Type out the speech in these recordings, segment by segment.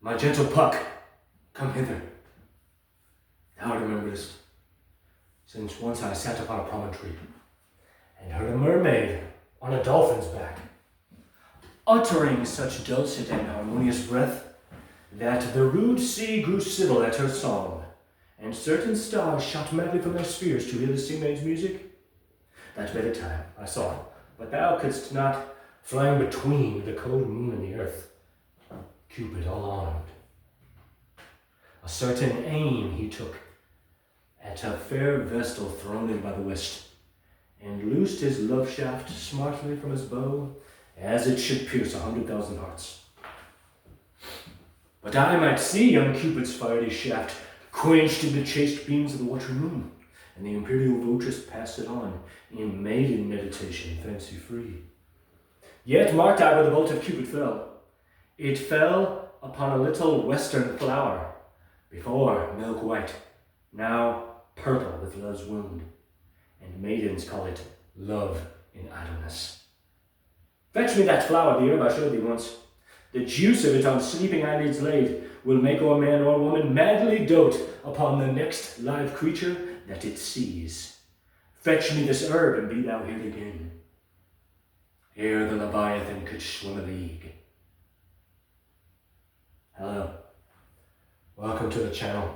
My gentle Puck, come hither. Thou rememberest, since once I sat upon a promontory, and heard a mermaid on a dolphin's back, uttering such dulcet and harmonious breath, that the rude sea grew civil at her song, and certain stars shot madly from their spheres to hear the sea maid's music. That very time I saw, but thou couldst not, flying between the cold moon and the earth, Cupid all armed. A certain aim he took at a fair vestal thrown in by the west, and loosed his love shaft smartly from his bow, as it should pierce 100,000 hearts. But I might see young Cupid's fiery shaft quenched in the chaste beams of the watery moon, and the imperial votress passed it on in maiden meditation, fancy free. Yet marked I where the bolt of Cupid fell. It fell upon a little western flower, before milk white, now purple with love's wound, and maidens call it love in idleness. Fetch me that flower, the herb I showed thee once. The juice of it on sleeping eyelids laid will make or man or woman madly dote upon the next live creature that it sees. Fetch me this herb and be thou here again, ere the Leviathan could swim a league. Hello, welcome to the channel.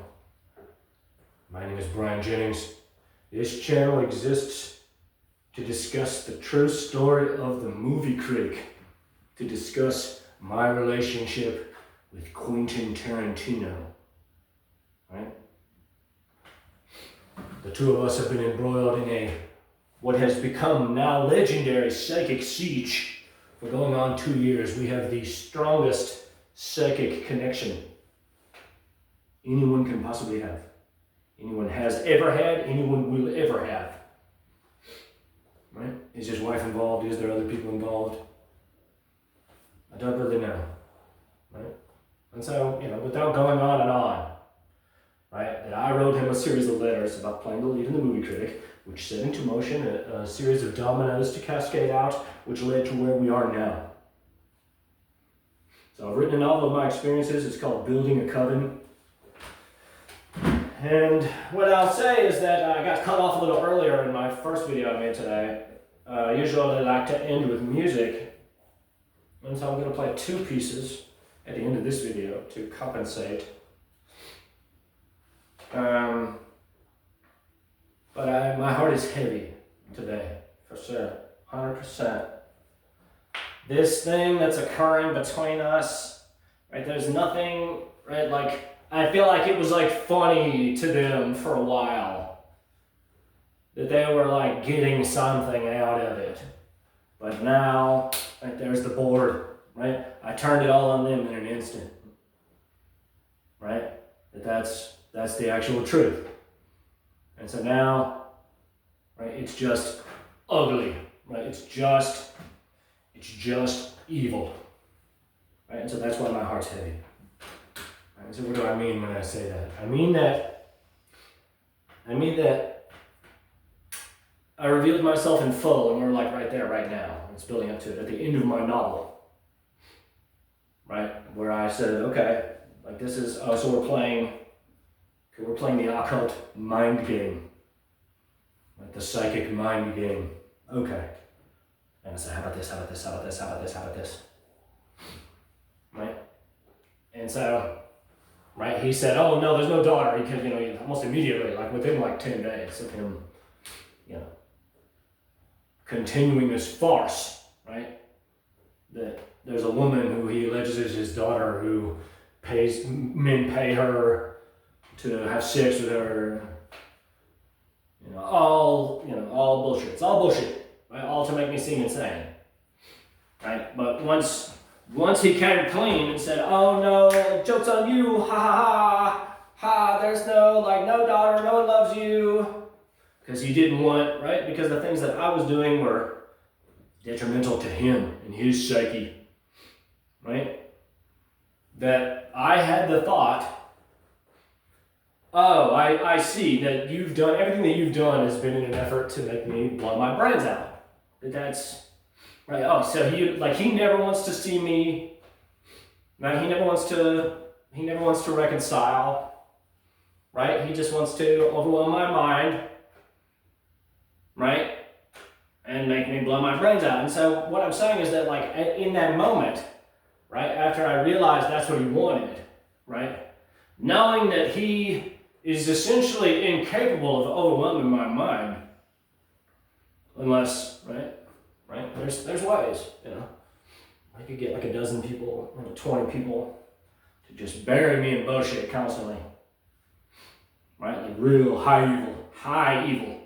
My name is Brian Jennings. This channel exists to discuss the true story of the movie Critic, to discuss my relationship with Quentin Tarantino, right? The two of us have been embroiled in what has become now legendary psychic siege for going on 2 years. We have the strongest psychic connection anyone can possibly have. Anyone has ever had, anyone will ever have. Right? Is his wife involved? Is there other people involved? I don't really know. Right? And so, without going on and on, right, that I wrote him a series of letters about playing the lead in the movie Critic, which set into motion a series of dominoes to cascade out, which led to where we are now. So I've written a novel of my experiences. It's called Building a Coven. And what I'll say is that I got cut off a little earlier in my first video I made today. Usually I like to end with music. And so I'm going to play 2 pieces at the end of this video to compensate. But my heart is heavy today, for sure, 100%. This thing that's occurring between us, right, there's nothing, right, like, I feel like it was like funny to them for a while, that they were like getting something out of it. But now, right, there's the board, right? I turned it all on them in an instant, right? That's the actual truth. And so now, right, it's just ugly, right? It's just evil, right? And so that's why my heart's heavy. Right? So what do I mean when I say that? I mean that I revealed myself in full, and we're like right there, right now. It's building up to it at the end of my novel, right? Where I said, okay, like this is, so we're playing the occult mind game, like the psychic mind game. Okay. And I said, how about this, how about this, how about this, how about this, how about this? Right? And so, right, he said, oh no, there's no daughter, because, almost immediately, like within like 10 days of him, continuing this farce, right? That there's a woman who he alleges is his daughter who men pay her to have sex with her, all bullshit. It's all bullshit, right? All to make me seem insane, right? But once he came clean and said, oh no, joke's on you, ha ha ha, there's no daughter, no one loves you, because he didn't want, right? Because the things that I was doing were detrimental to him and his psyche, right? That I had the thought, oh, I see that you've done, everything that you've done has been in an effort to make me blow my brains out. That's, right, oh, so he never wants to see me, right? He never wants to he never wants to reconcile, right? He just wants to overwhelm my mind, right? And make me blow my brains out. And so what I'm saying is that, like, in that moment, right, after I realized that's what he wanted, right, knowing that he is essentially incapable of overwhelming my mind, unless, right, there's ways, you know. I could get like a dozen people, 20 people to just bury me in bullshit constantly, right, like real high evil,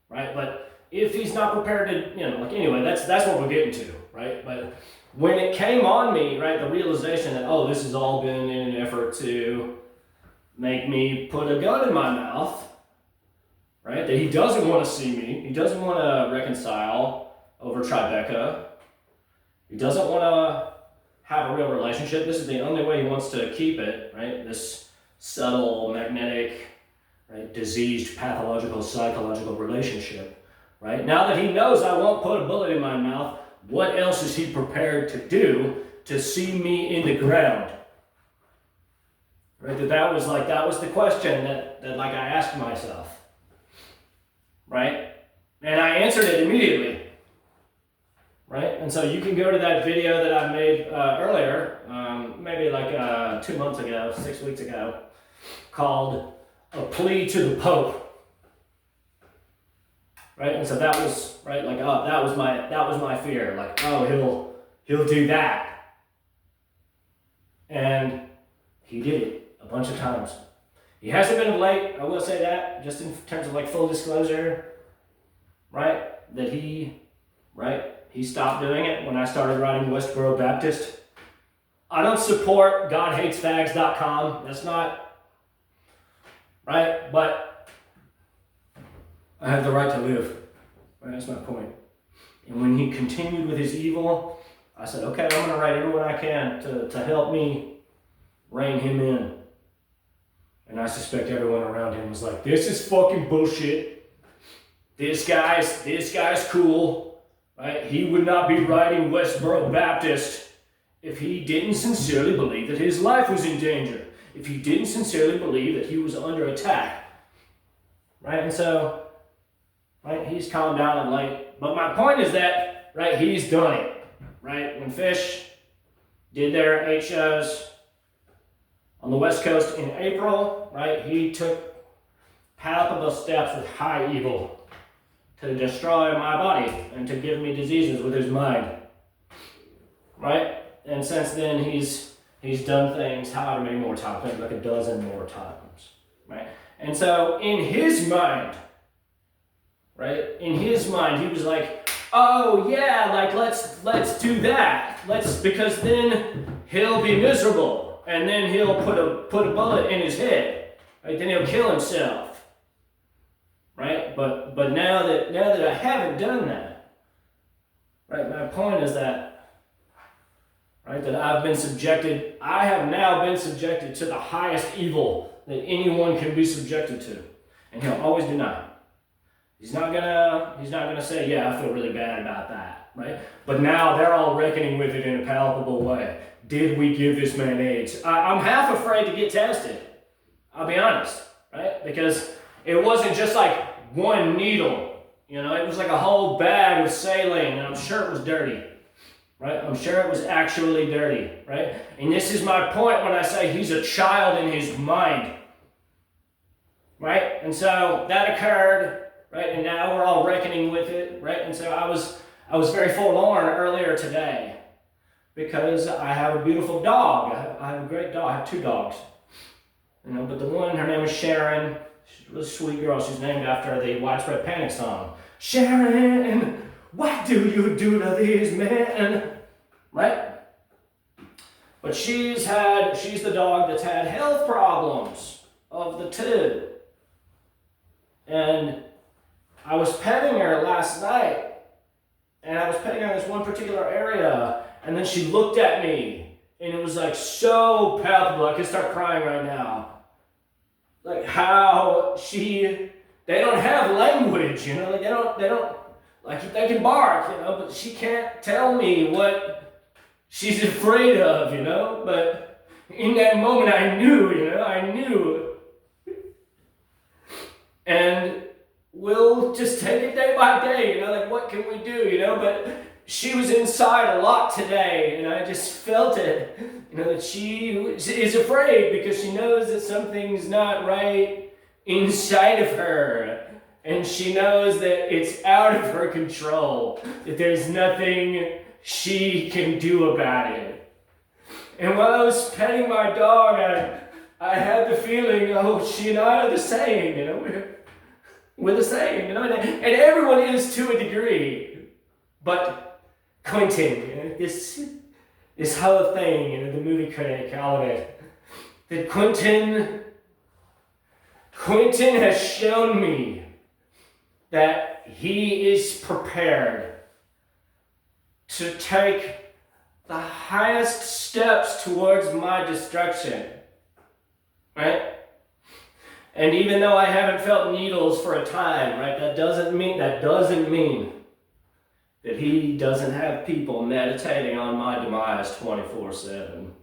right, but if he's not prepared to, you know, like, anyway, that's what we're getting to, right, but when it came on me, right, the realization that, oh, this has all been in an effort to make me put a gun in my mouth, right, that he doesn't want to see me, he doesn't want to reconcile over Tribeca, he doesn't want to have a real relationship, this is the only way he wants to keep it, right, this subtle, magnetic, right, diseased, pathological, psychological relationship, right, now that he knows I won't put a bullet in my mouth, what else is he prepared to do to see me in the ground? Right, that was the question that I asked myself. Right? And I answered it immediately. Right? And so you can go to that video that I made earlier, maybe like 2 months ago, 6 weeks ago, called A Plea to the Pope. Right? And so that was, right, like, oh, that was my fear. Like, oh, he'll do that. And he did it a bunch of times. He hasn't been of late, I will say that, just in terms of like full disclosure, right? That he stopped doing it when I started writing Westboro Baptist. I don't support GodHatesFags.com. That's not, right? But I have the right to live. Right? That's my point. And when he continued with his evil, I said, okay, I'm going to write everyone I can to help me rein him in. And I suspect everyone around him was like, this is fucking bullshit. This guy's cool. Right? He would not be writing Westboro Baptist if he didn't sincerely believe that his life was in danger. If he didn't sincerely believe that he was under attack. Right? And so, right, he's calmed down of late. But my point is that, right, he's done it. Right? When Fish did their 8 shows on the West Coast in April, right, he took palpable steps with high evil to destroy my body and to give me diseases with his mind. Right? And since then he's done things however many more times, maybe like a dozen more times. Right? And so in his mind, right? In his mind, he was like, oh yeah, like let's do that. Because then he'll be miserable. And then he'll put a bullet in his head. Right? Then he'll kill himself. Right? But now that I haven't done that, right, my point is that, right, that I have now been subjected to the highest evil that anyone can be subjected to. And he'll always deny. He's not gonna say, yeah, I feel really bad about that, right? But now they're all reckoning with it in a palpable way. Did we give this man AIDS? I'm half afraid to get tested. I'll be honest, right? Because it wasn't just like one needle, you know, it was like a whole bag of saline, and I'm sure it was dirty, right? I'm sure it was actually dirty, right? And this is my point when I say he's a child in his mind, right? And so that occurred, right? And now we're all reckoning with it, right? And so I was very forlorn earlier today because I have a beautiful dog. I have a great dog. I have 2 dogs, you know. But the one, her name is Sharon. She's a really sweet girl. She's named after the Widespread Panic song. Sharon, what do you do to these men? Right? But she's the dog that's had health problems of the 2. And I was petting her last night, and I was petting her in this one particular area, and then she looked at me, and it was like so palpable. I could start crying right now. Like how they don't have language, you know, like they don't, like they can bark, you know, but she can't tell me what she's afraid of, you know, but in that moment, I knew. And we'll just take it day by day, like what can we do, but she was inside a lot today, and I just felt it, that she is afraid because she knows that something's not right inside of her, and she knows that it's out of her control, that there's nothing she can do about it. And while I was petting my dog, I had the feeling, she and I are the same, we're the same, and everyone is to a degree. But Quentin, this whole thing, the movie critic, all of it, that Quentin has shown me that he is prepared to take the highest steps towards my destruction, right? And even though I haven't felt needles for a time, right, that doesn't mean that he doesn't have people meditating on my demise 24/7.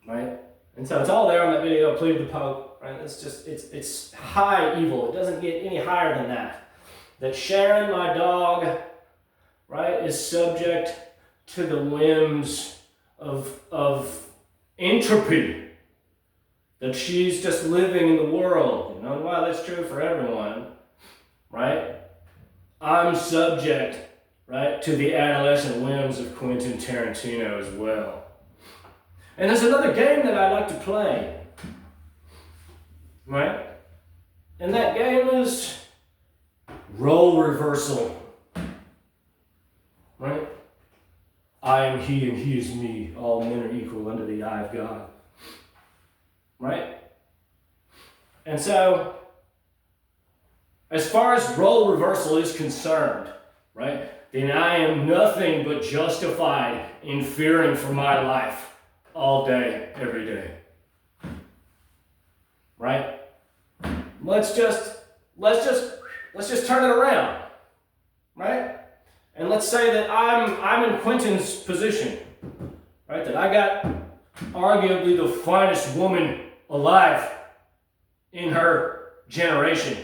Right? And so it's all there on that video, Plea of the Pope, right? It's high evil. It doesn't get any higher than that. That Sharon, my dog, right, is subject to the whims of entropy. That she's just living in the world, and while that's true for everyone, right? I'm subject, right, to the adolescent whims of Quentin Tarantino as well. And there's another game that I like to play, right? And that game is role reversal, right? I am he and he is me. All men are equal under the eye of God. Right? And so, as far as role reversal is concerned, right, then I am nothing but justified in fearing for my life all day, every day. Right? Let's just turn it around. Right? And let's say that I'm in Quentin's position. Right? That I got arguably the finest woman alive in her generation,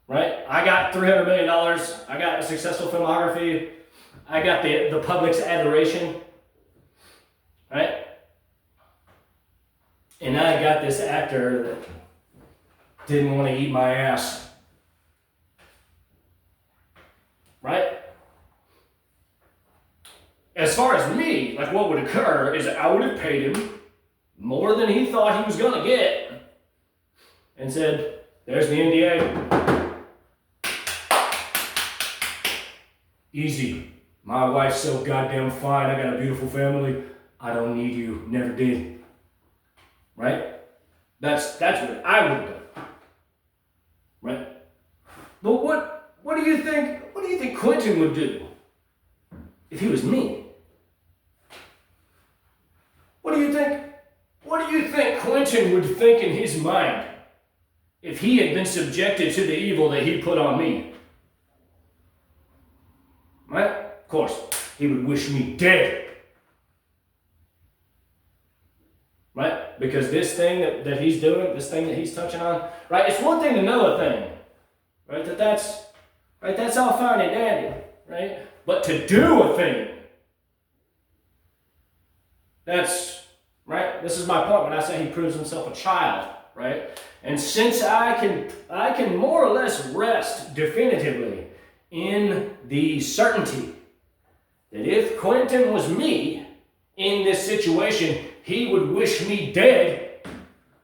right? I got $300 million, I got a successful filmography, I got the public's adoration, right? And I got this actor that didn't want to eat my ass, right? As far as me, like what would occur is I would have paid him more than he thought he was going to get and said, there's the NDA. Easy. My wife's so goddamn fine. I got a beautiful family. I don't need you. Never did. Right? That's what I would have done. Right? But what do you think Quentin would do if he was me? What do you think Quentin would think in his mind if he had been subjected to the evil that he put on me? Right? Of course, he would wish me dead. Right? Because this thing that he's doing, this thing that he's touching on, right? It's one thing to know a thing, right? That's all fine and dandy, right? But to do a thing, that's, right? This is my point when I say he proves himself a child, right? And since I can more or less rest definitively in the certainty that if Quentin was me in this situation, he would wish me dead,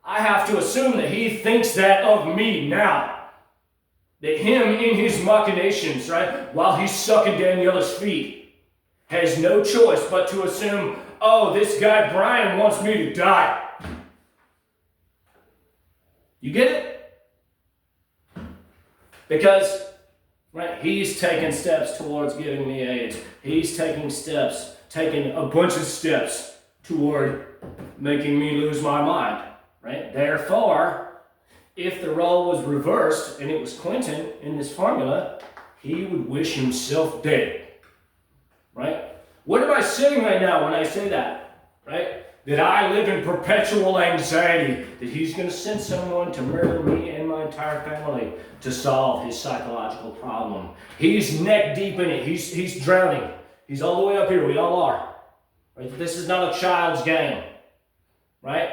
I have to assume that he thinks that of me now. That him in his machinations, right, while he's sucking Daniela's feet, has no choice but to assume, oh, this guy Brian wants me to die. You get it? Because, right, he's taking steps towards giving me AIDS. He's taking a bunch of steps toward making me lose my mind, right? Therefore, if the role was reversed and it was Quentin in this formula, he would wish himself dead, right? What am I saying right now when I say that? right? That I live in perpetual anxiety that he's going to send someone to murder me and my entire family to solve his psychological problem. He's neck deep in it. He's drowning. He's all the way up here. We all are. Right? This is not a child's game, right?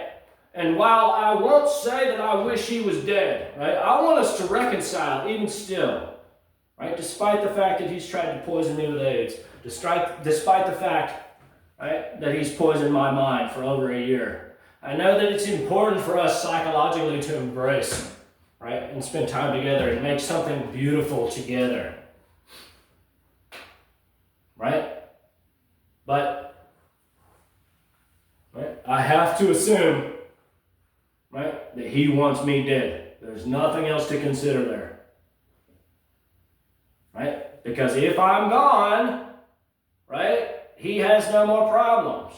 And while I won't say that I wish he was dead, right? I want us to reconcile even still, right? Despite the fact that he's tried to poison me with AIDS, despite the fact, right, that he's poisoned my mind for over a year. I know that it's important for us psychologically to embrace, right, and spend time together and make something beautiful together, right? But, right, I have to assume, right, that he wants me dead. There's nothing else to consider there, right? Because if I'm gone, right, he has no more problems.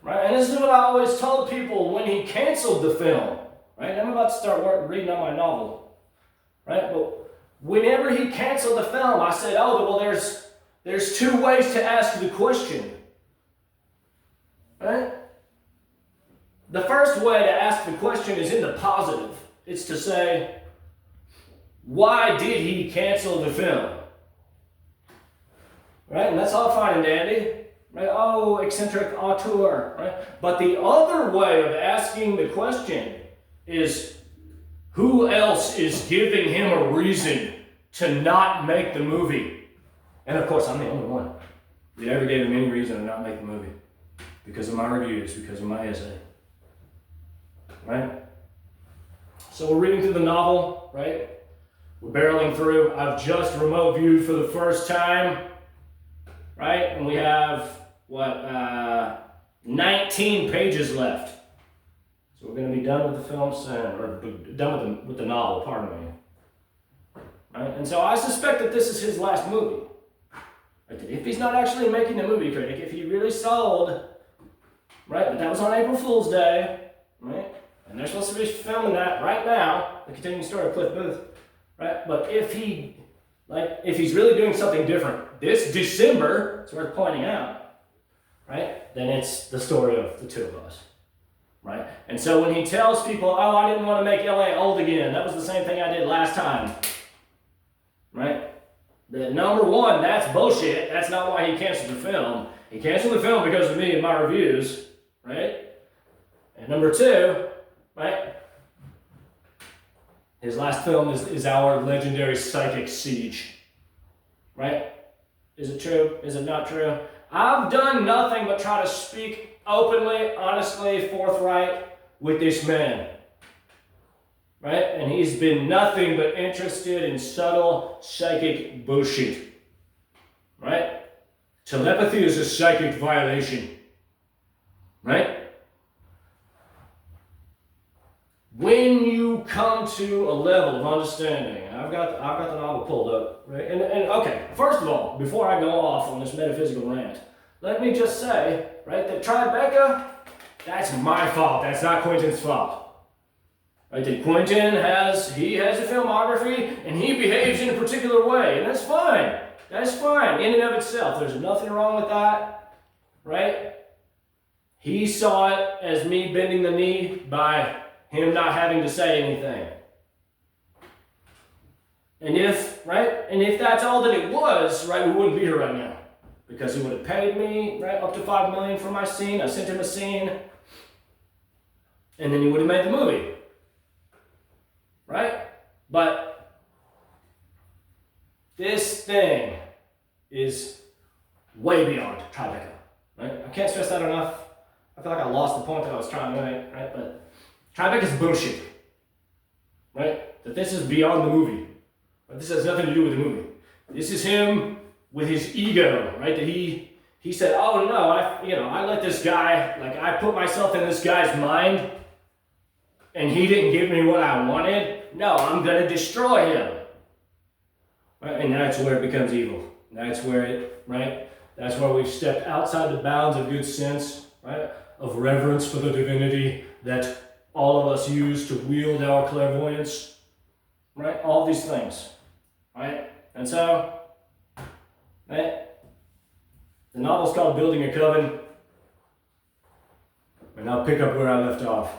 Right? And this is what I always told people when he canceled the film. Right? I'm about to start reading on my novel. Right? But whenever he canceled the film, I said, oh, well, there's two ways to ask the question. Right? The first way to ask the question is in the positive. It's to say, why did he cancel the film? Right? And that's all fine and dandy. Right? Oh, eccentric auteur. Right? But the other way of asking the question is, who else is giving him a reason to not make the movie? And of course, I'm the only one that ever gave him any reason to not make the movie. Because of my reviews, because of my essay. Right? So we're reading through the novel, right? We're barreling through. I've just remote viewed for the first time. Right? And we have, 19 pages left. So we're going to be done with the film soon, or done with the novel, pardon me. Right? And so I suspect that this is his last movie. Right? That if he's not actually making the movie Critic, if he really sold, right, but that was on April Fool's Day, right? And they're supposed to be filming that right now, the continuing story of Cliff Booth, right? But if he's really doing something different this December, it's worth pointing out, right? Then it's the story of the two of us, right? And so when he tells people, oh, I didn't want to make LA old again, that was the same thing I did last time, right? That number one, that's bullshit. That's not why he canceled the film. He canceled the film because of me and my reviews, right? And number two, right? His last film is our legendary Psychic Siege, right? Is it true? Is it not true? I've done nothing but try to speak openly, honestly, forthright with this man, right? And he's been nothing but interested in subtle psychic bullshit, right? Telepathy is a psychic violation, right? When you come to a level of understanding, I've got the novel pulled up, right? And okay, first of all, before I go off on this metaphysical rant, let me just say, right, that Tribeca, that's my fault. That's not Quentin's fault. Right? That Quentin has a filmography and he behaves in a particular way, and that's fine. That's fine in and of itself. There's nothing wrong with that, right? He saw it as me bending the knee by him not having to say anything. And if that's all that it was, right, we wouldn't be here right now. Because he would have paid me, right, up to $5 million for my scene. I sent him a scene. And then he would have made the movie. Right? But this thing is way beyond Tribeca. Right? I can't stress that enough. I feel like I lost the point that I was trying to make, right? But Tribeca is bullshit, right? That this is beyond the movie. But this has nothing to do with the movie. This is him with his ego, right? That he said, oh no, I let this guy, like I put myself in this guy's mind and he didn't give me what I wanted. No, I'm gonna destroy him. Right? And that's where it becomes evil. That's where that's where we've stepped outside the bounds of good sense, right? Of reverence for the divinity that all of us use to wield our clairvoyance, right? All these things, right? And so, right? The novel's called Building a Coven. and I'll pick up where I left off.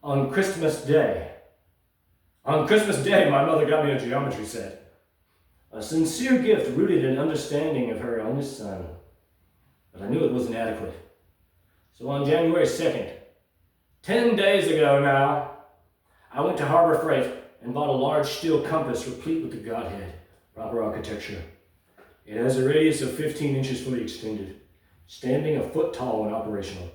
On Christmas Day, my mother got me a geometry set. A sincere gift rooted in understanding of her only son. But I knew it wasn't adequate. So on January 2nd, 10 days ago now, I went to Harbor Freight and bought a large steel compass replete with the Godhead, proper architecture. It has a radius of 15 inches fully extended, standing a foot tall when operational.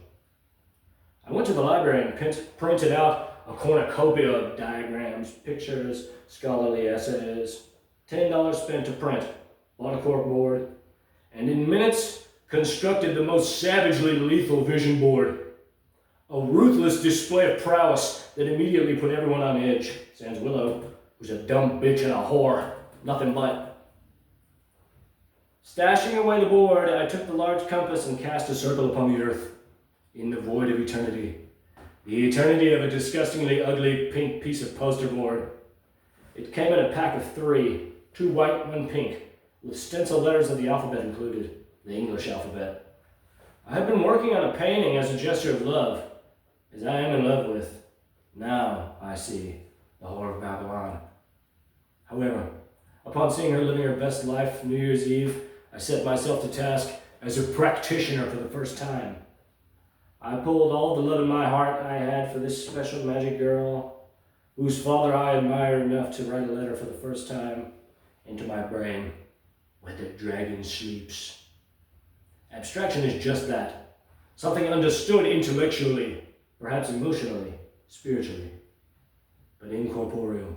I went to the library and printed out a cornucopia of diagrams, pictures, scholarly essays. $10 spent to print, bought a cork board, and in minutes constructed the most savagely lethal vision board. A ruthless display of prowess that immediately put everyone on edge. Sans Willow, who's a dumb bitch and a whore, nothing but. Stashing away the board, I took the large compass and cast a circle upon the earth, in the void of eternity. The eternity of a disgustingly ugly pink piece of poster board. It came in a pack of 3, 2 white, 1 pink, with stencil letters of the alphabet included, the English alphabet. I have been working on a painting as a gesture of love, as I am in love with. Now I see the whore of Babylon. However, upon seeing her living her best life New Year's Eve, I set myself to task as a practitioner for the first time. I pulled all the love in my heart I had for this special magic girl, whose father I admire enough to write a letter for the first time, into my brain, where the dragon sleeps. Abstraction is just that, something understood intellectually, perhaps emotionally, spiritually, but incorporeal.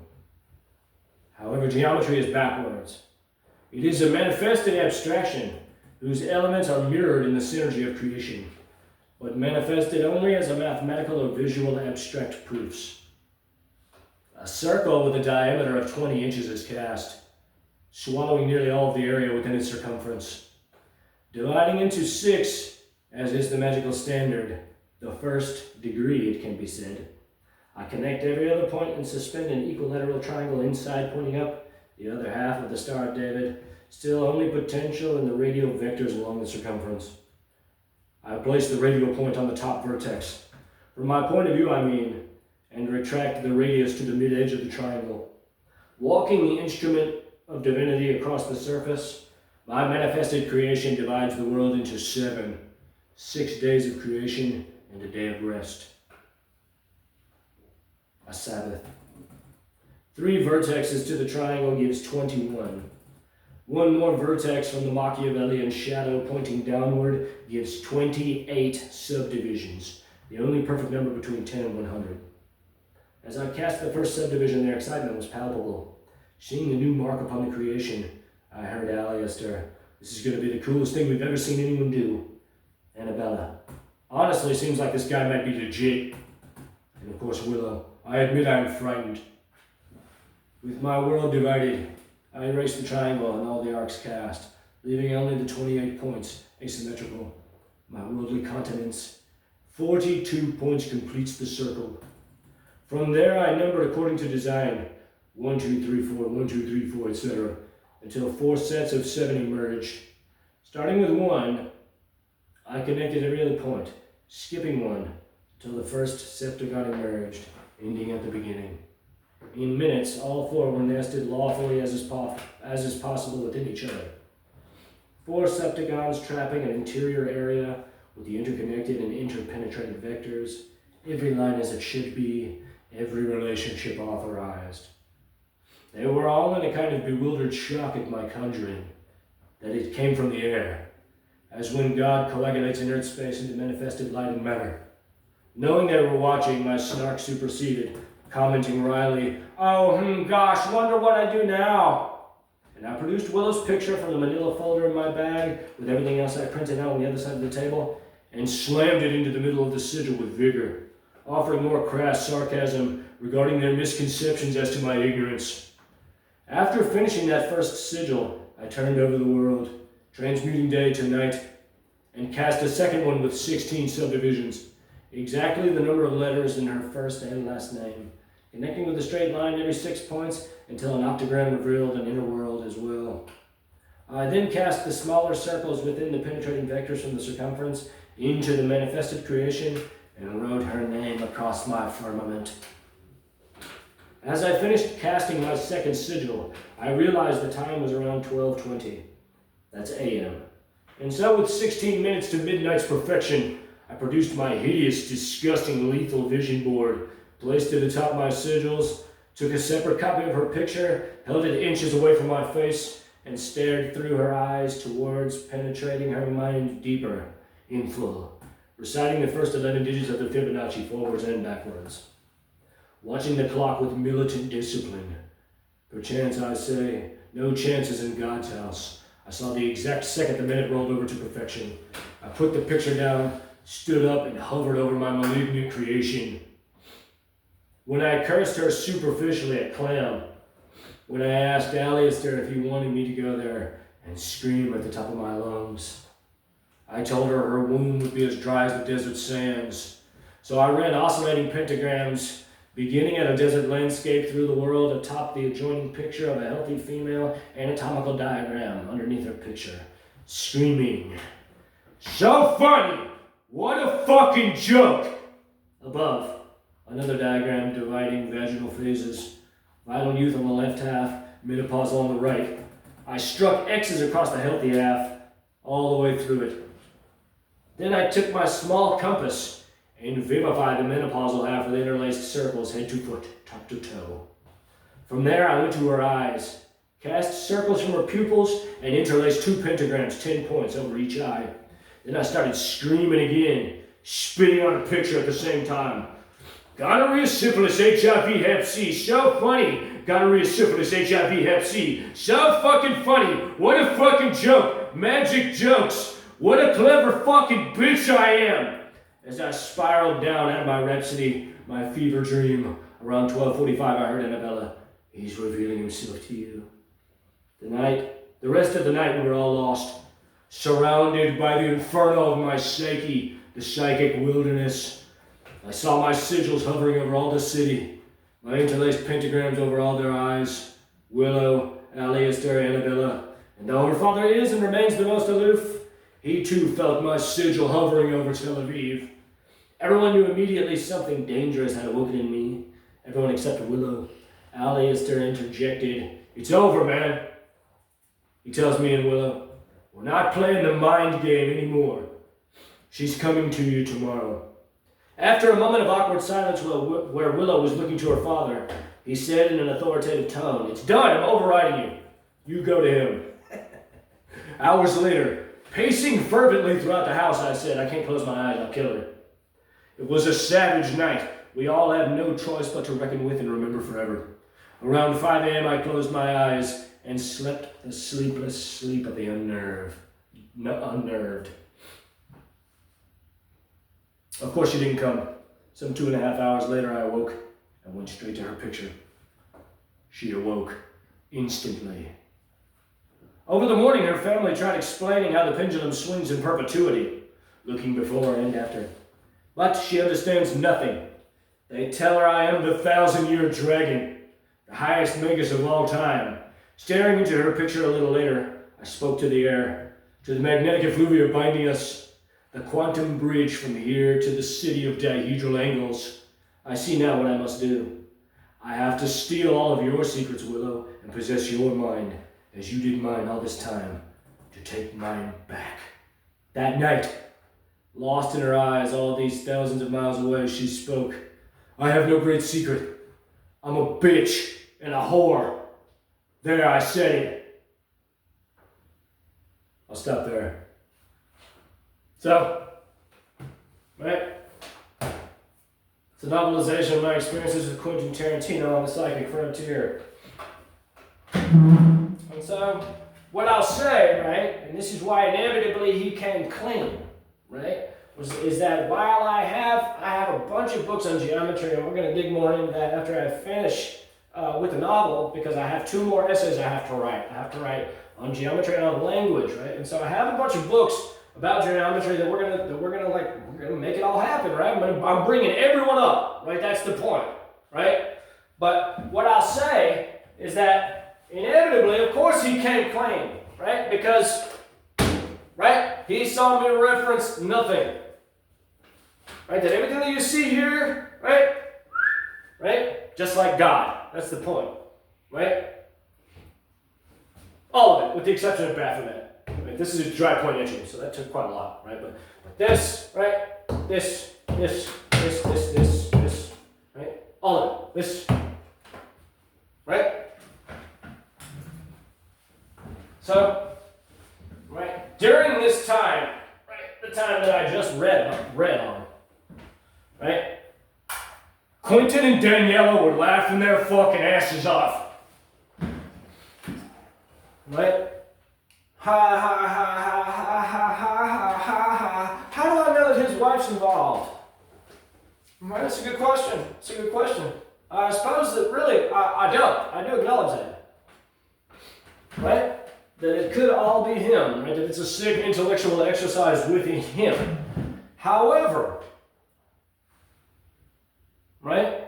However, geometry is backwards. It is a manifested abstraction whose elements are mirrored in the synergy of creation, but manifested only as a mathematical or visual abstract proofs. A circle with a diameter of 20 inches is cast, swallowing nearly all of the area within its circumference. Dividing into 6, as is the magical standard, the first degree, it can be said. I connect every other point and suspend an equilateral triangle inside pointing up, the other half of the Star of David, still only potential in the radial vectors along the circumference. I place the radial point on the top vertex. From my point of view, I mean, and retract the radius to the mid-edge of the triangle. Walking the instrument of divinity across the surface, my manifested creation divides the world into 7, 6 days of creation and a day of rest. A Sabbath. 3 vertexes to the triangle gives 21. 1 more vertex from the Machiavellian shadow pointing downward gives 28 subdivisions, the only perfect number between 10 and 100. As I cast the first subdivision, their excitement was palpable. Seeing the new mark upon the creation, I heard Alistair, "This is going to be the coolest thing we've ever seen anyone do." Annabella, "Honestly, seems like this guy might be legit." And of course, Willow, "I admit I'm frightened." With my world divided, I erased the triangle and all the arcs cast, leaving only the 28 points asymmetrical. My worldly continents. 42 points completes the circle. From there I numbered according to design, 1, 2, 3, 4, 1, 2, 3, 4, etc., until 4 sets of 7 emerged. Starting with 1, I connected every other point, skipping 1, until the first septagon emerged, ending at the beginning. In minutes, all 4 were nested lawfully as is possible within each other. 4 septagons trapping an interior area with the interconnected and interpenetrated vectors, every line as it should be, every relationship authorized. They were all in a kind of bewildered shock at my conjuring, that it came from the air, as when God coagulates inert space into manifested light and matter. Knowing they were watching, my snark superseded, commenting wryly, gosh, wonder what I do now. And I produced Willow's picture from the manila folder in my bag with everything else I printed out on the other side of the table and slammed it into the middle of the sigil with vigor, offering more crass sarcasm regarding their misconceptions as to my ignorance. After finishing that first sigil, I turned over the world, transmuting day to night, and cast a second one with 16 subdivisions, exactly the number of letters in her first and last name, connecting with a straight line every 6 points until an octagram revealed an inner world as well. I then cast the smaller circles within the penetrating vectors from the circumference into the manifested creation and wrote her name across my firmament. As I finished casting my second sigil, I realized the time was around 12:20. That's a.m. And so with 16 minutes to midnight's perfection, I produced my hideous, disgusting, lethal vision board, placed it atop my sigils, took a separate copy of her picture, held it inches away from my face, and stared through her eyes towards penetrating her mind deeper, in full, reciting the first 11 digits of the Fibonacci forwards and backwards. Watching the clock with militant discipline. Perchance, I say, no chances in God's house. I saw the exact second the minute rolled over to perfection. I put the picture down, stood up, and hovered over my malignant creation. When I cursed her superficially at Clam, when I asked Alistair if he wanted me to go there and scream at the top of my lungs, I told her her womb would be as dry as the desert sands. So I ran oscillating pentagrams, beginning at a desert landscape through the world atop the adjoining picture of a healthy female anatomical diagram underneath her picture, screaming, "So funny! What a fucking joke!" Above, another diagram dividing vaginal phases. Vital youth on the left half, menopausal on the right. I struck X's across the healthy half, all the way through it. Then I took my small compass and vivified the menopausal half with interlaced circles head to foot, top to toe. From there I went to her eyes, cast circles from her pupils, and interlaced 2 pentagrams, 10 points over each eye. Then I started screaming again, spitting on a picture at the same time. Gonorrhea, syphilis, HIV, Hep C, so funny. Gonorrhea, syphilis, HIV, Hep C, so fucking funny. What a fucking joke. Magic jokes. What a clever fucking bitch I am. As I spiraled down out of my rhapsody, my fever dream, around 12:45 I heard Annabella, "He's revealing himself to you." The rest of the night we were all lost, surrounded by the inferno of my psyche, the psychic wilderness. I saw my sigils hovering over all the city, my interlaced pentagrams over all their eyes. Willow, Alistair, Annabella, and though her father is and remains the most aloof, he too felt my sigil hovering over Tel Aviv. Everyone knew immediately something dangerous had awoken in me. Everyone except Willow. Alistair interjected, "It's over, man." He tells me and Willow, "We're not playing the mind game anymore. She's coming to you tomorrow." After a moment of awkward silence where Willow was looking to her father, he said in an authoritative tone, "It's done, I'm overriding you. You go to him." Hours later, pacing fervently throughout the house, I said, "I can't close my eyes, I'll kill her." It was a savage night. We all had no choice but to reckon with and remember forever. Around 5 a.m. I closed my eyes and slept the sleepless sleep of the unnerved. Of course she didn't come. Some 2.5 hours later I awoke and went straight to her picture. She awoke instantly. Over the morning her family tried explaining how the pendulum swings in perpetuity, looking before and after. But she understands nothing. They tell her I am the 1,000-year dragon, the highest magus of all time. Staring into her picture a little later, I spoke to the air, to the magnetic effluvia binding us, the quantum bridge from here to the city of dihedral angles. I see now what I must do. I have to steal all of your secrets, Willow, and possess your mind, as you did mine all this time, to take mine back. That night, lost in her eyes all these thousands of miles away, she spoke. "I have no great secret. I'm a bitch and a whore." There, I said it. I'll stop there. So, right? It's a novelization of my experiences with Quentin Tarantino on the psychic frontier. And so, what I'll say, right, and this is why inevitably he came clean, right, is that while I have a bunch of books on geometry, and we're going to dig more into that after I finish with the novel, because I have 2 more essays I have to write. I have to write on geometry and on language, right? And so I have a bunch of books about geometry that we're gonna make it all happen, right? I'm bringing everyone up, right? That's the point, right? But what I'll say is that inevitably, of course, he came clean. right? Because, right, he saw me reference nothing. Right, that everything that you see here, right, just like God. That's the point, right? All of it, with the exception of Baphomet. Right? This is a dry point etching, so that took quite a lot, right? But this, right, this, right? All of it, this, right? So, right, during this time, right, the time that I just read on, right? Quentin and Daniela were laughing their fucking asses off. Right? Ha ha ha ha ha ha ha ha ha. How do I know that his wife's involved? Right, that's a good question. It's a good question. I suppose that really, I do acknowledge that. Right? That it could all be him, right? That it's a sick intellectual exercise within him. However, right?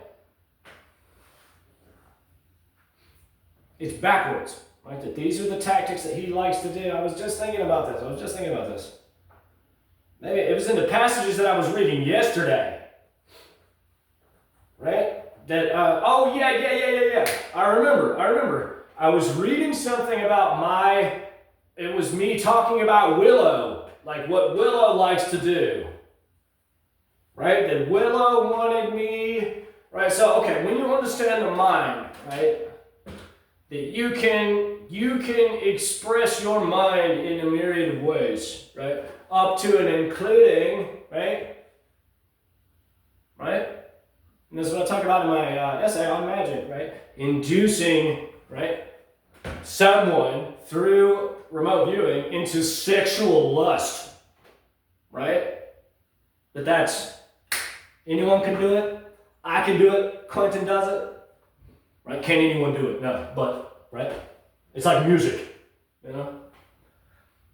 It's backwards, right? That these are the tactics that he likes to do. I was just thinking about this. Maybe it was in the passages that I was reading yesterday, right? That, oh yeah. I remember. I was reading something about it was me talking about Willow, like what Willow likes to do. Right? That Willow wanted me, right? So, okay, when you understand the mind, right? That you can express your mind in a myriad of ways, right? Up to and including, right? Right? And this is what I talk about in my essay on magic, right? Inducing, right? Someone through remote viewing into sexual lust, right? That's anyone can do it. I can do it. Quentin does it. Right? Can anyone do it? No. But, right? It's like music, you know?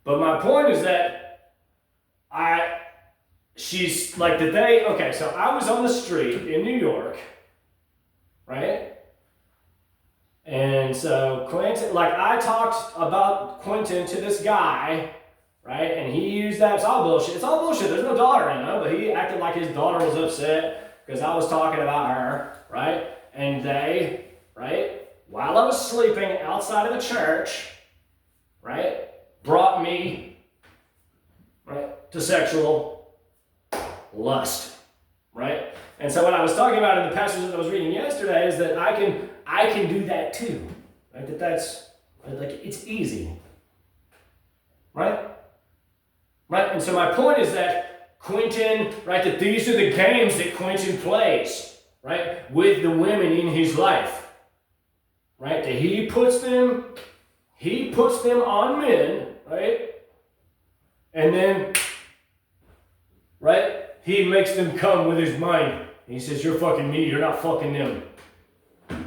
But my point is that she's like so I was on the street in New York, right? And so Quentin, like I talked about Quentin to this guy, right? And he used that. It's all bullshit. There's no daughter in it, but he acted like his daughter was upset because I was talking about her, right? And they, right, while I was sleeping outside of the church, right, brought me, right, to sexual lust, right? And so what I was talking about in the passages that I was reading yesterday is that I can do that too, right? That's like it's easy, right? Right, and so my point is that Quentin, right, that these are the games that Quentin plays, right, with the women in his life, right? That he puts them on men, right, and then, right, he makes them come with his mind. And he says, "You're fucking me. You're not fucking them."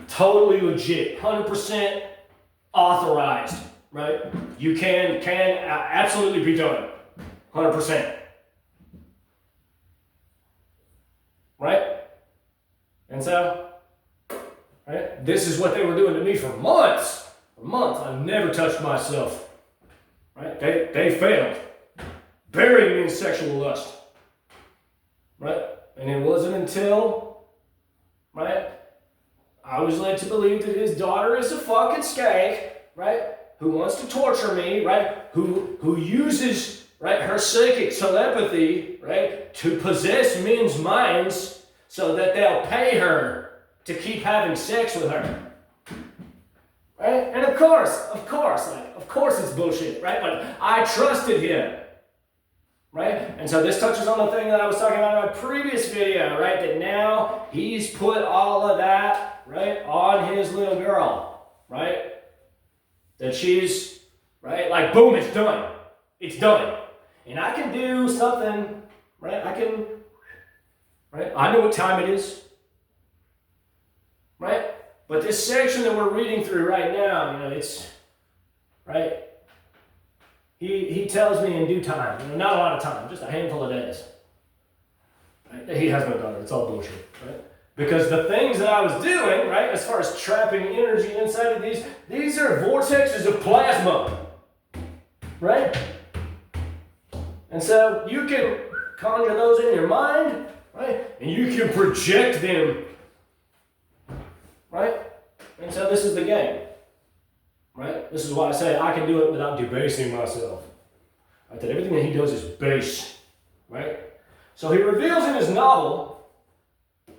Totally legit, 100% authorized, right? You can absolutely be done. 100%. Right? And so, right? This is what they were doing to me for months. For months, I never touched myself. Right? They failed. Burying me in sexual lust. Right? And it wasn't until, right, I was led to believe that his daughter is a fucking skank, right? Who wants to torture me, right? Who uses, right, her psychic telepathy, right, to possess men's minds so that they'll pay her to keep having sex with her. Right? And of course it's bullshit, right? But I trusted him. Right? And so this touches on the thing that I was talking about in my previous video, right? That now he's put all of that, right, on his little girl, right? That she's, right, like boom, it's done. It's done. And I can do something, right? I know what time it is, right? But this section that we're reading through right now, you know, it's, right? He tells me in due time, you know, not a lot of time, just a handful of days. Right? He has no daughter, it's all bullshit, right? Because the things that I was doing, right, as far as trapping energy inside of these are vortexes of plasma. right? And so you can conjure those in your mind, right? And you can project them, right? And so this is the game, right? This is why I say I can do it without debasing myself. Right? That everything that he does is base, right? So he reveals in his novel,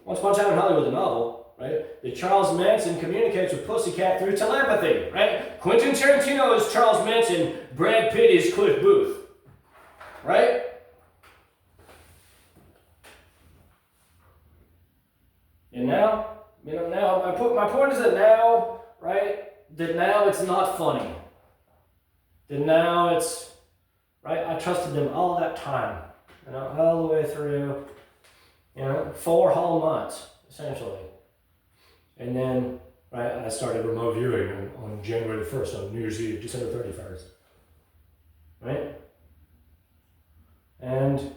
Once Upon a Time in Hollywood, the novel, right, that Charles Manson communicates with Pussycat through telepathy, right? Quentin Tarantino is Charles Manson, Brad Pitt is Cliff Booth, right? And now, my point is that now, right, that now it's not funny. That now it's, right, I trusted them all that time, all the way through, 4 whole months, essentially. And then, right, I started remote viewing on January the 1st, on New Year's Eve, December 31st, right? And,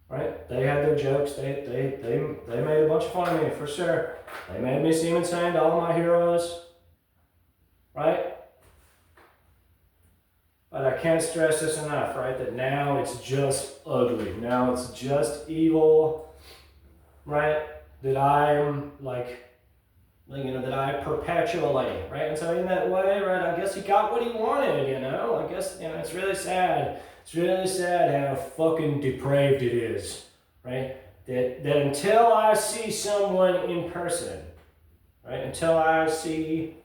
right, they had their jokes, they made a bunch of fun of me, for sure. They made me seem insane to all my heroes, right? But I can't stress this enough, right? That now it's just ugly. Now it's just evil, right? That I'm that I perpetuate, right? And so in that way, right, I guess he got what he wanted, I guess, it's really sad. It's really sad how fucking depraved it is, right? That until I see someone in person, right? Until I see,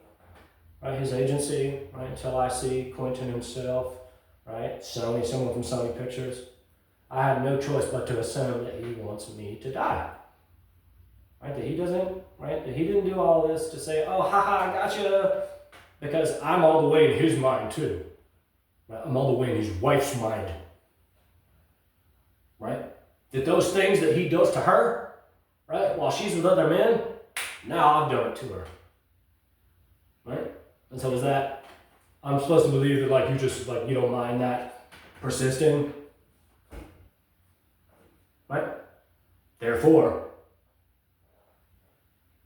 right, his agency, right? Until I see Quentin himself, right? Someone from Sony Pictures, I have no choice but to assume that he wants me to die. Right? That he doesn't, right? That he didn't do all this to say, oh, haha, I gotcha, because I'm all the way in his mind too. Right? I'm all the way in his wife's mind. Right? That those things that he does to her, right, while she's with other men, now I've done it to her. Right? And so is that, I'm supposed to believe that, you just, you don't mind that persisting? Right? Therefore,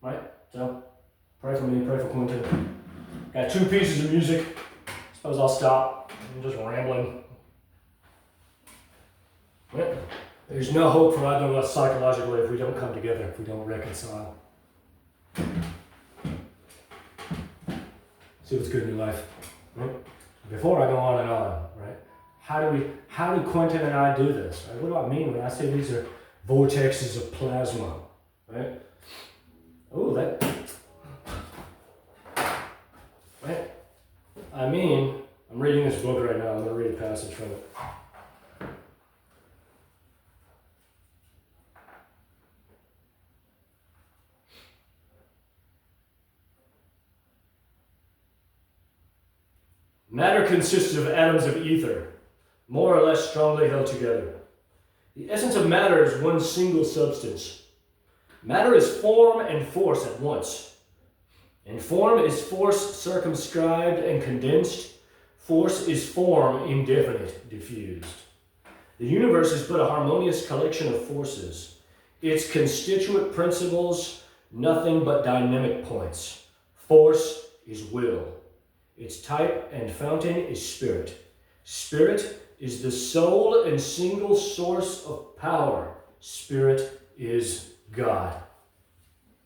right? So, pray for me, pray for Quentin. Got 2 pieces of music. Suppose I'll stop. I'm just rambling. Right? There's no hope for either of us psychologically if we don't come together, if we don't reconcile. See what's good in your life, right? Before I go on and on, right? How do Quentin and I do this? Right? What do I mean when I say these are vortexes of plasma, right? Oh, right? I mean, I'm reading this book right now. I'm going to read a passage from it. Matter consists of atoms of ether, more or less strongly held together. The essence of matter is one single substance. Matter is form and force at once. And form is force circumscribed and condensed. Force is form indefinite, diffused. The universe is but a harmonious collection of forces. Its constituent principles, nothing but dynamic points. Force is will. Its type and fountain is spirit. Spirit is the sole and single source of power. Spirit is God.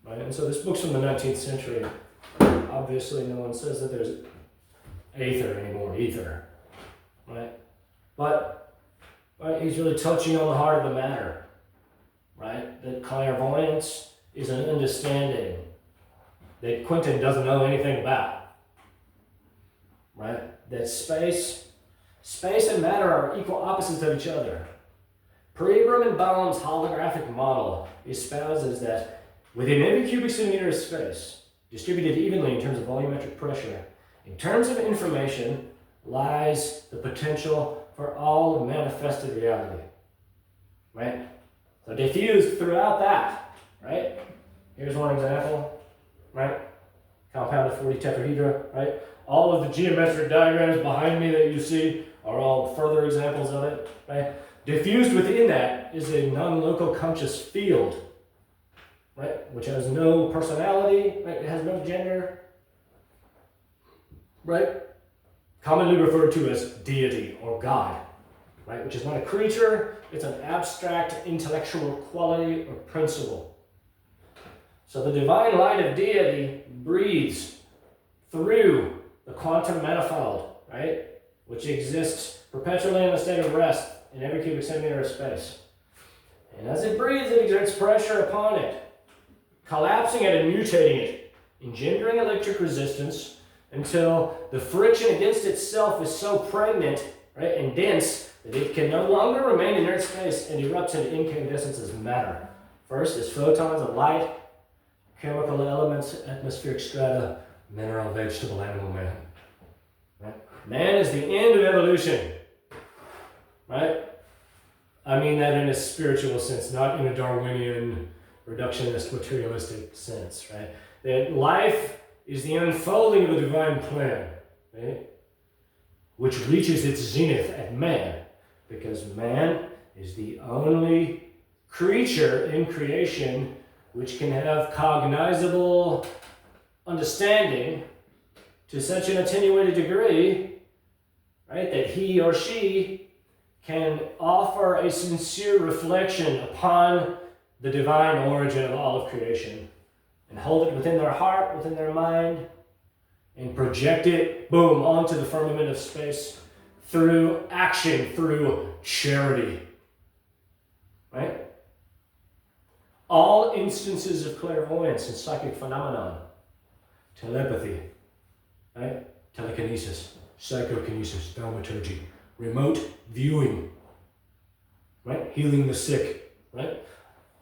Right? And so this book's from the 19th century. Obviously, no one says that there's aether anymore, ether. Right? But right, he's really touching on the heart of the matter. Right? That clairvoyance is an understanding that Quentin doesn't know anything about. Right? That space and matter are equal opposites of each other. Pre-Birnbaum's holographic model espouses that within every cubic centimeter of space, distributed evenly in terms of volumetric pressure, in terms of information, lies the potential for all manifested reality. Right? So diffused throughout that. Right? Here's one example. Right? Compounded 40 tetrahedra. Right? All of the geometric diagrams behind me that you see are all further examples of it. Right? Diffused within that is a non-local conscious field, right? Which has no personality, right? It has no gender, right? commonly referred to as deity or God, right? Which is not a creature, it's an abstract intellectual quality or principle. So the divine light of deity breathes through the quantum manifold, right? Which exists perpetually in a state of rest in every cubic centimeter of space. And as it breathes, it exerts pressure upon it, collapsing it and mutating it, engendering electric resistance until the friction against itself is so pregnant, right, and dense that it can no longer remain in inert space and erupts into incandescence as matter. First as photons of light, chemical elements, atmospheric strata, mineral, vegetable, animal, man. Right? Man is the end of evolution. Right? I mean that in a spiritual sense, not in a Darwinian, reductionist, materialistic sense. Right? That life is the unfolding of the divine plan, right? Which reaches its zenith at man, because man is the only creature in creation which can have cognizable understanding to such an attenuated degree, right, that he or she can offer a sincere reflection upon the divine origin of all of creation and hold it within their heart, within their mind, and project it, boom, onto the firmament of space through action, through charity, right? All instances of clairvoyance and psychic phenomenon, telepathy, right? Telekinesis, psychokinesis, thaumaturgy, remote viewing, right? Healing the sick, right?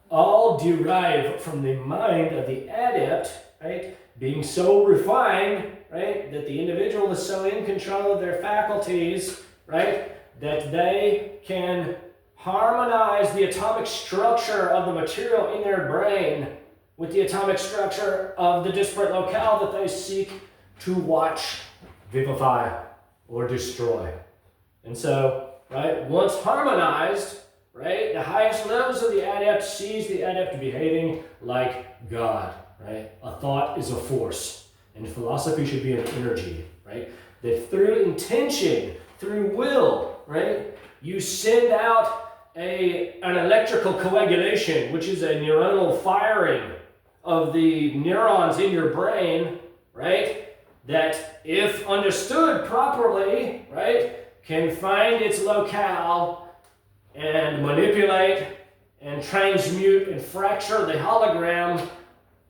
All derive from the mind of the adept, right? Being so refined, right? That the individual is so in control of their faculties, right? That they can harmonize the atomic structure of the material in their brain with the atomic structure of the disparate locale that they seek to watch, vivify, or destroy. And so, right, once harmonized, right, the highest levels of the adept sees the adept behaving like God, right? A thought is a force, and philosophy should be an energy, right? That through intention, through will, right, you send out an electrical coagulation, which is a neuronal firing of the neurons in your brain, right, that if understood properly, right, can find its locale and manipulate and transmute and fracture the hologram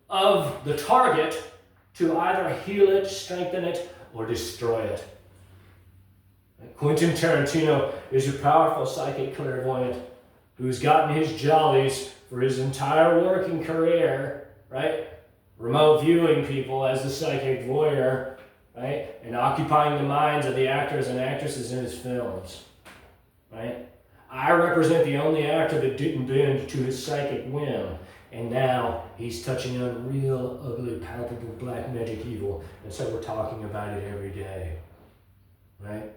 of the target to either heal it, strengthen it, or destroy it. Quentin Tarantino is a powerful psychic clairvoyant who's gotten his jollies for his entire working career, right? Remote viewing people as the psychic voyeur, right? And occupying the minds of the actors and actresses in his films, right? I represent the only actor that didn't bend to his psychic whim, and now he's touching on real, ugly, palpable black magic evil, and so we're talking about it every day, right?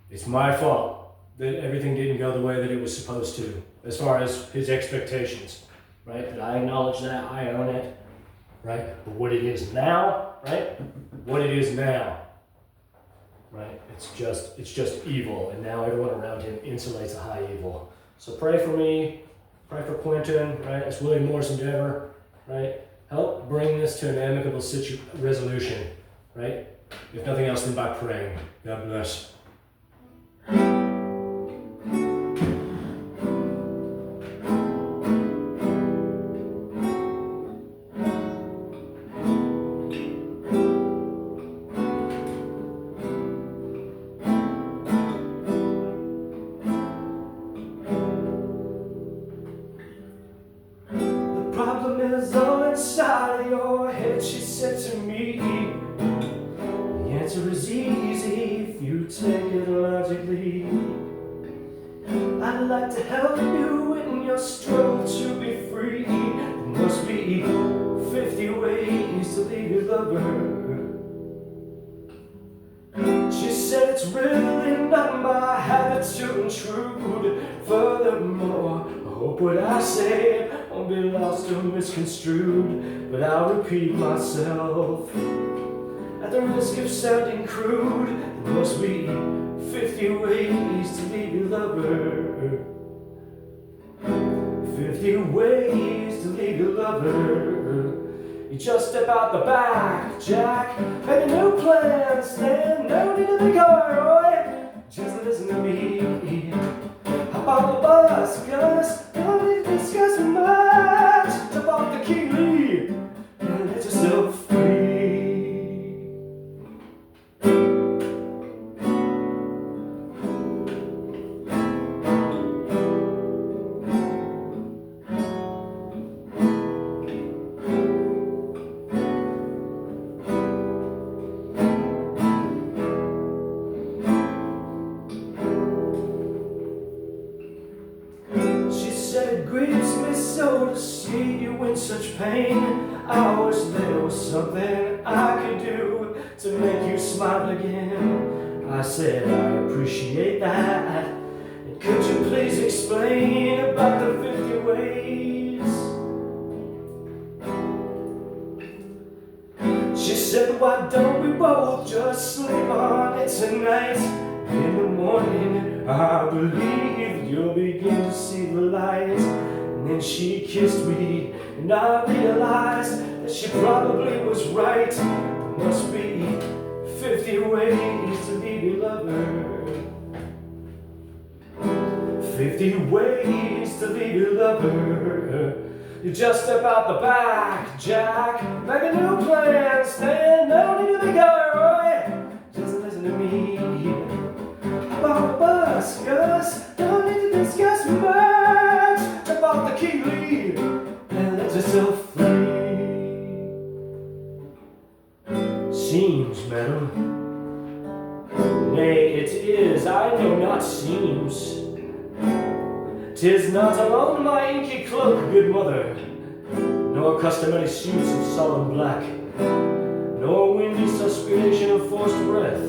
It's my fault that everything didn't go the way that it was supposed to, as far as his expectations, right? That I acknowledge that, I own it, right? But what it is now, right? What it is now, right? It's just evil, and now everyone around him insulates a high evil. So pray for me, pray for Quentin, right? As William Morris endeavor, right? Help bring this to an amicable resolution, right? If nothing else, then by praying. God bless. Is all inside of your head, she said to me. The answer is easy if you take it logically. I'd like to help you in your struggle to be free. There must be 50 ways to leave your lover. She said it's really not my habit to intrude. Furthermore, I hope what I say won't be lost or misconstrued, but I'll repeat myself At the risk of sounding crude, there must be 50 ways to leave your lover. 50 ways to leave your lover. You just step out the back, Jack, make a new plan, stand, no need to be coy. Just listen to me. Hop on the bus, Gus, don't need to discuss much. Jump off the key and let yourself free. It grieves me so to see you in such pain. I wish there was something I could do to make you smile again. I said I appreciate that. And could you please explain about the 50 ways? She said, why don't we both just sleep on it tonight? In the morning, I believe you'll begin to see the light. And then she kissed me, and I realized that she probably was right. There must be 50 ways to leave your lover. 50 ways to leave your lover. You just step out the back, Jack, make a new plan, stand, no need to be coy. Just listen to me. About the bus, Gus, don't need to discuss much. Jump off the key lead and let yourself free. Seems, madam. Nay, it is, I know not seems. 'Tis not alone my inky cloak, good mother, nor customary suits of solemn black, nor windy suspiration of forced breath.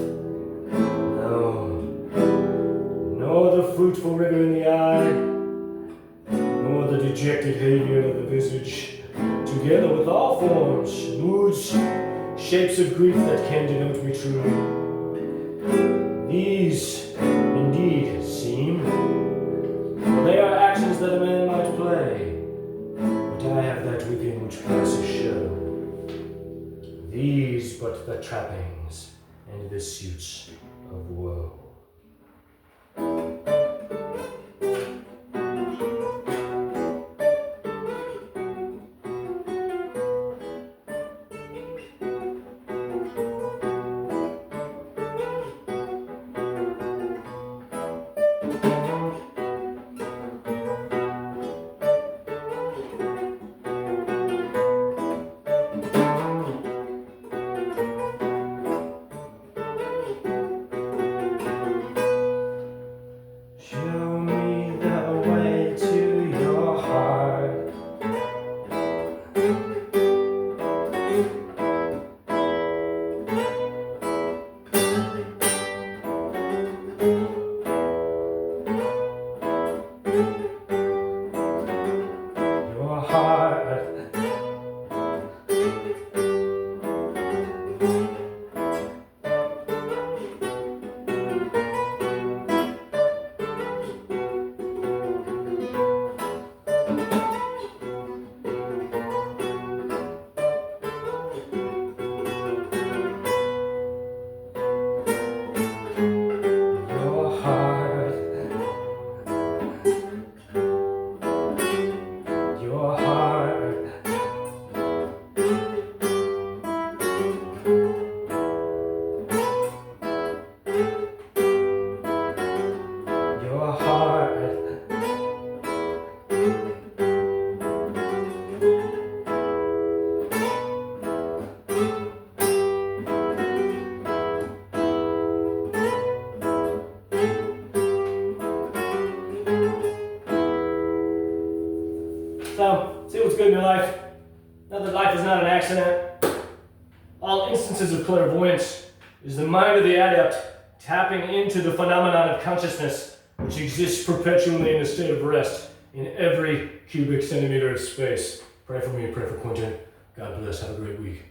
Nor the fruitful rigour in the eye, nor the dejected havior of the visage, together with all forms, moods, shapes of grief that can denote me truly. These, indeed, seem, well, they are actions that a man might play, but I have that within which passes show. These but the trappings and the suits of woe. So, see what's good in your life. Now that life is not an accident. All instances of clairvoyance is the mind of the adept tapping into the phenomenon of consciousness which exists perpetually in a state of rest in every cubic centimeter of space. Pray for me, pray for Quentin. God bless. Have a great week.